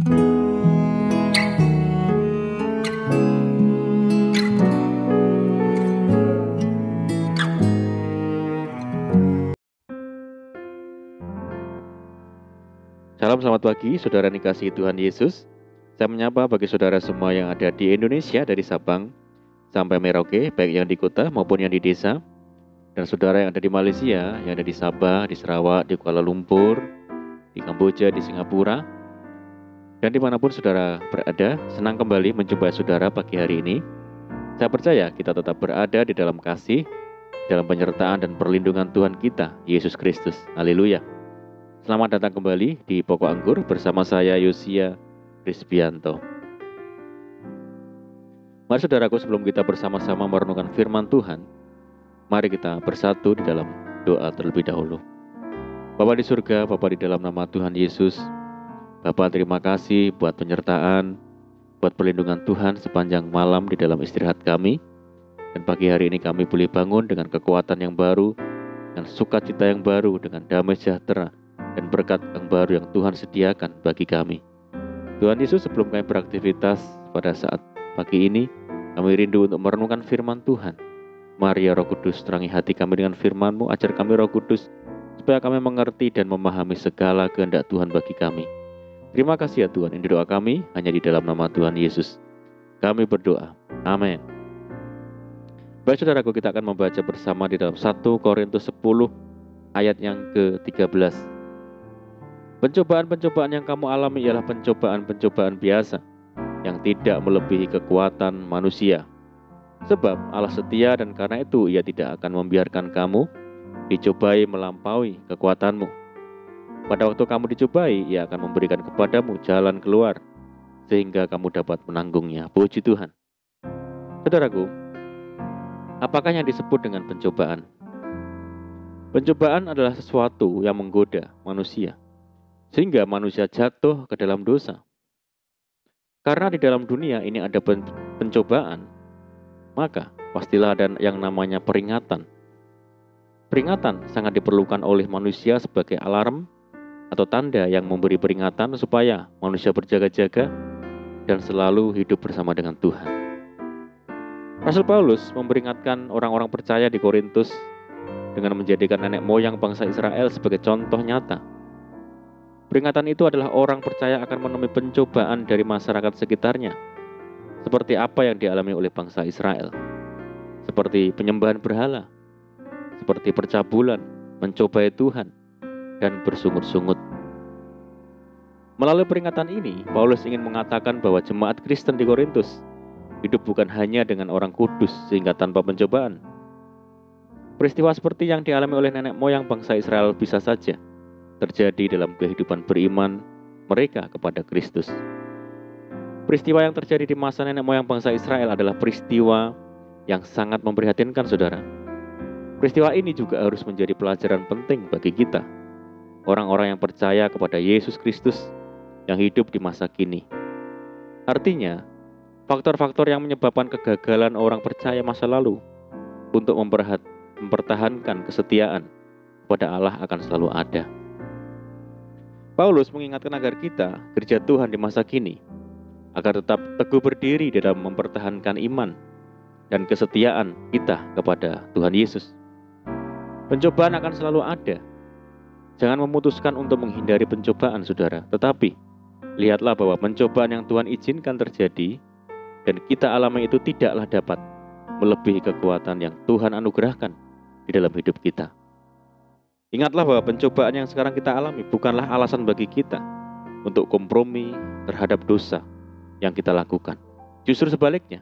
Salam selamat pagi, saudara dikasihi Tuhan Yesus. Saya menyapa bagi saudara semua yang ada di Indonesia dari Sabang sampai Merauke, baik yang di kota maupun yang di desa. Dan saudara yang ada di Malaysia, yang ada di Sabah, di Sarawak, di Kuala Lumpur, di Kamboja, di Singapura, dan dimanapun saudara berada, senang kembali menjumpai saudara pagi hari ini. Saya percaya kita tetap berada di dalam kasih, dalam penyertaan dan perlindungan Tuhan kita, Yesus Kristus. Haleluya. Selamat datang kembali di Pokok Anggur bersama saya Yosia Rizbianto. Mari saudaraku, sebelum kita bersama-sama merenungkan firman Tuhan, mari kita bersatu di dalam doa terlebih dahulu. Bapa di surga, Bapa di dalam nama Tuhan Yesus, Bapa terima kasih buat penyertaan, buat perlindungan Tuhan sepanjang malam di dalam istirahat kami. Dan pagi hari ini kami boleh bangun dengan kekuatan yang baru, dengan sukacita yang baru, dengan damai sejahtera dan berkat yang baru yang Tuhan sediakan bagi kami. Tuhan Yesus, sebelum kami beraktivitas pada saat pagi ini, kami rindu untuk merenungkan firman Tuhan. Mari ya Roh Kudus, terangi hati kami dengan firman-Mu, ajar kami Roh Kudus, supaya kami mengerti dan memahami segala kehendak Tuhan bagi kami. Terima kasih ya Tuhan, ini doa kami hanya di dalam nama Tuhan Yesus. Kami berdoa. Amin. Baik saudaraku, kita akan membaca bersama di dalam 1 Korintus 10 ayat yang ke-13. Pencobaan-pencobaan yang kamu alami ialah pencobaan-pencobaan biasa yang tidak melebihi kekuatan manusia. Sebab Allah setia dan karena itu Ia tidak akan membiarkan kamu dicobai melampaui kekuatanmu. Pada waktu kamu dicobai, Ia akan memberikan kepadamu jalan keluar sehingga kamu dapat menanggungnya. Puji Tuhan. Saudaraku, apakah yang disebut dengan pencobaan? Pencobaan adalah sesuatu yang menggoda manusia sehingga manusia jatuh ke dalam dosa. Karena di dalam dunia ini ada pencobaan, maka pastilah ada yang namanya peringatan. Peringatan sangat diperlukan oleh manusia sebagai alarm atau tanda yang memberi peringatan supaya manusia berjaga-jaga dan selalu hidup bersama dengan Tuhan. Rasul Paulus memperingatkan orang-orang percaya di Korintus dengan menjadikan nenek moyang bangsa Israel sebagai contoh nyata. Peringatan itu adalah orang percaya akan menemui pencobaan dari masyarakat sekitarnya, seperti apa yang dialami oleh bangsa Israel, seperti penyembahan berhala, seperti percabulan, mencobai Tuhan, dan bersungut-sungut. Melalui peringatan ini, Paulus ingin mengatakan bahwa jemaat Kristen di Korintus hidup bukan hanya dengan orang kudus sehingga tanpa pencobaan. Peristiwa seperti yang dialami oleh nenek moyang bangsa Israel bisa saja terjadi dalam kehidupan beriman mereka kepada Kristus. Peristiwa yang terjadi di masa nenek moyang bangsa Israel adalah peristiwa yang sangat memprihatinkan, saudara. Peristiwa ini juga harus menjadi pelajaran penting bagi kita, orang-orang yang percaya kepada Yesus Kristus yang hidup di masa kini. Artinya, faktor-faktor yang menyebabkan kegagalan orang percaya masa lalu untuk mempertahankan kesetiaan kepada Allah akan selalu ada. Paulus mengingatkan agar kita, gereja Tuhan di masa kini, agar tetap teguh berdiri dalam mempertahankan iman dan kesetiaan kita kepada Tuhan Yesus. Pencobaan akan selalu ada. Jangan memutuskan untuk menghindari pencobaan, saudara. Tetapi, lihatlah bahwa pencobaan yang Tuhan izinkan terjadi dan kita alami itu tidaklah dapat melebihi kekuatan yang Tuhan anugerahkan di dalam hidup kita. Ingatlah bahwa pencobaan yang sekarang kita alami bukanlah alasan bagi kita untuk kompromi terhadap dosa yang kita lakukan. Justru sebaliknya,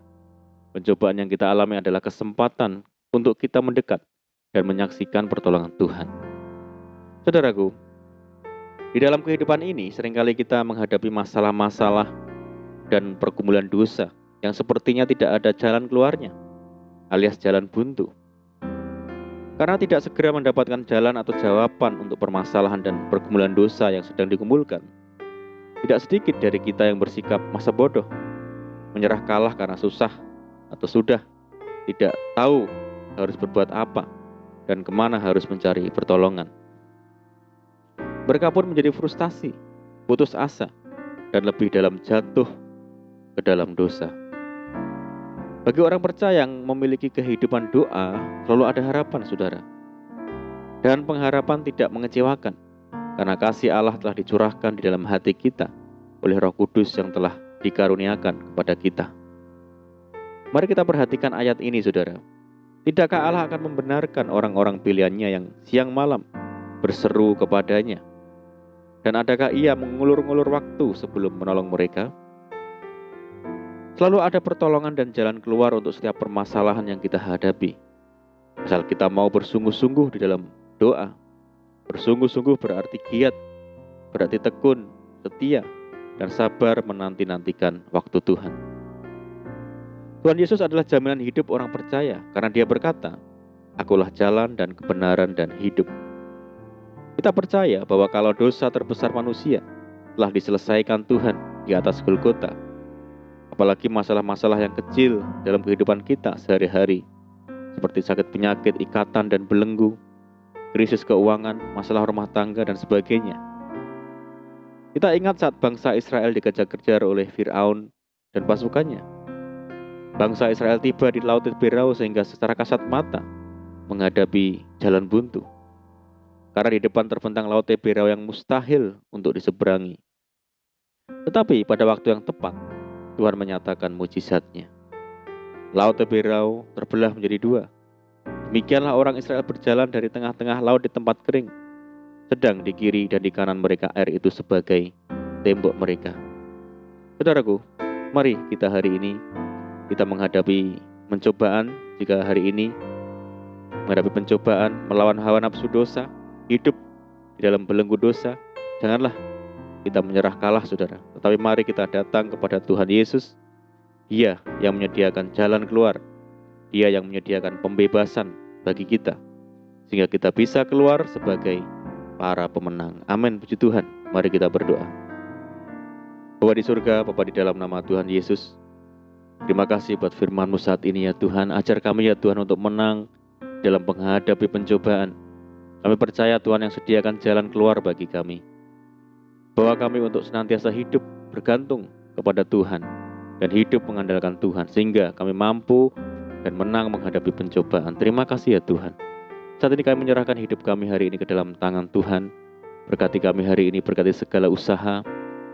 pencobaan yang kita alami adalah kesempatan untuk kita mendekat dan menyaksikan pertolongan Tuhan. Saudaraku, di dalam kehidupan ini seringkali kita menghadapi masalah-masalah dan pergumulan dosa yang sepertinya tidak ada jalan keluarnya, alias jalan buntu. Karena tidak segera mendapatkan jalan atau jawaban untuk permasalahan dan pergumulan dosa yang sedang dikumpulkan, tidak sedikit dari kita yang bersikap masa bodoh, menyerah kalah karena susah atau sudah tidak tahu harus berbuat apa dan kemana harus mencari pertolongan. Mereka pun menjadi frustasi, putus asa, dan lebih dalam jatuh ke dalam dosa. Bagi orang percaya yang memiliki kehidupan doa, selalu ada harapan, saudara. Dan pengharapan tidak mengecewakan, karena kasih Allah telah dicurahkan di dalam hati kita oleh Roh Kudus yang telah dikaruniakan kepada kita. Mari kita perhatikan ayat ini, saudara. Tidakkah Allah akan membenarkan orang-orang pilihannya yang siang malam berseru kepadanya? Dan adakah ia mengulur-ngulur waktu sebelum menolong mereka? Selalu ada pertolongan dan jalan keluar untuk setiap permasalahan yang kita hadapi. Asal kita mau bersungguh-sungguh di dalam doa. Bersungguh-sungguh berarti giat, berarti tekun, setia, dan sabar menanti-nantikan waktu Tuhan. Tuhan Yesus adalah jaminan hidup orang percaya, karena Dia berkata, "Akulah jalan dan kebenaran dan hidup." Kita percaya bahwa kalau dosa terbesar manusia telah diselesaikan Tuhan di atas Golgota, apalagi masalah-masalah yang kecil dalam kehidupan kita sehari-hari, seperti sakit penyakit, ikatan dan belenggu, krisis keuangan, masalah rumah tangga, dan sebagainya. Kita ingat saat bangsa Israel dikejar-kejar oleh Firaun dan pasukannya. Bangsa Israel tiba di Laut Teberau sehingga secara kasat mata menghadapi jalan buntu. Karena di depan terbentang Laut Teberau yang mustahil untuk diseberangi. Tetapi pada waktu yang tepat, Tuhan menyatakan mujizat-Nya. Laut Teberau terbelah menjadi dua. Demikianlah orang Israel berjalan dari tengah-tengah laut di tempat kering. Sedang di kiri dan di kanan mereka air itu sebagai tembok mereka. Saudaraku, mari kita hari ini kita menghadapi pencobaan. Jika hari ini menghadapi pencobaan melawan hawa nafsu dosa, hidup di dalam belenggu dosa, janganlah kita menyerah kalah, saudara. Tetapi mari kita datang kepada Tuhan Yesus. Dia yang menyediakan jalan keluar. Dia yang menyediakan pembebasan bagi kita, sehingga kita bisa keluar sebagai para pemenang. Amin, puji Tuhan. Mari kita berdoa. Bapa di surga, Bapa di dalam nama Tuhan Yesus, terima kasih buat firman-Mu saat ini ya Tuhan. Ajar kami ya Tuhan untuk menang dalam menghadapi pencobaan. Kami percaya Tuhan yang sediakan jalan keluar bagi kami. Bawa kami untuk senantiasa hidup bergantung kepada Tuhan dan hidup mengandalkan Tuhan, sehingga kami mampu dan menang menghadapi pencobaan. Terima kasih ya Tuhan. Saat ini kami menyerahkan hidup kami hari ini ke dalam tangan Tuhan. Berkati kami hari ini, berkati segala usaha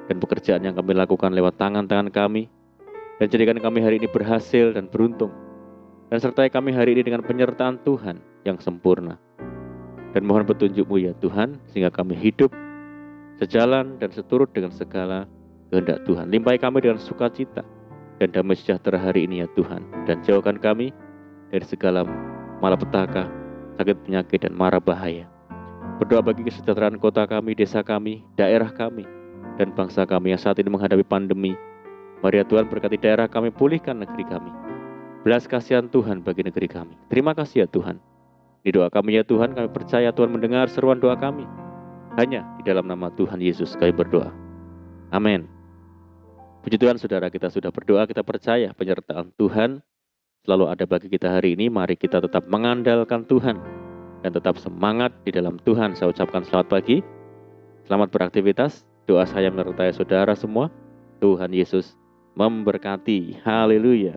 dan pekerjaan yang kami lakukan lewat tangan-tangan kami. Dan jadikan kami hari ini berhasil dan beruntung. Dan sertai kami hari ini dengan penyertaan Tuhan yang sempurna. Dan mohon petunjuk-Mu ya Tuhan, sehingga kami hidup sejalan dan seturut dengan segala kehendak Tuhan. Limpahi kami dengan sukacita dan damai sejahtera hari ini ya Tuhan. Dan jauhkan kami dari segala malapetaka, sakit penyakit, dan mara bahaya. Berdoa bagi kesejahteraan kota kami, desa kami, daerah kami, dan bangsa kami yang saat ini menghadapi pandemi. Mari ya Tuhan berkati daerah kami, pulihkan negeri kami. Belas kasihan Tuhan bagi negeri kami. Terima kasih ya Tuhan. Di doa kami ya Tuhan, kami percaya Tuhan mendengar seruan doa kami. Hanya di dalam nama Tuhan Yesus kami berdoa. Amin. Puji Tuhan, saudara, kita sudah berdoa, kita percaya penyertaan Tuhan selalu ada bagi kita hari ini. Mari kita tetap mengandalkan Tuhan dan tetap semangat di dalam Tuhan. Saya ucapkan selamat pagi, selamat beraktivitas. Doa saya menyertai saudara semua. Tuhan Yesus memberkati. Haleluya.